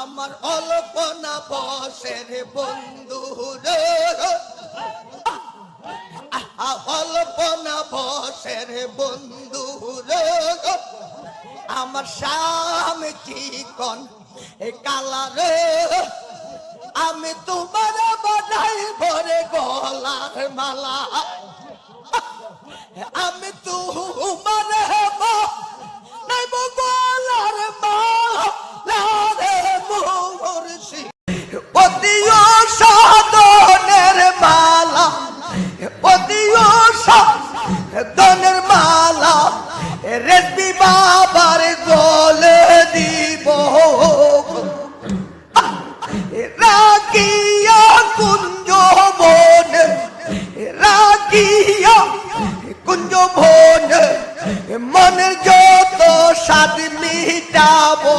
আমার অল্পনা বসের বন্ধু রে, অল্পনা বসের বন্ধু রে, আমার স্বামী চিকন কালা রে, আমি তোমার বানাই ভরে গলার মালা, আমি তোমার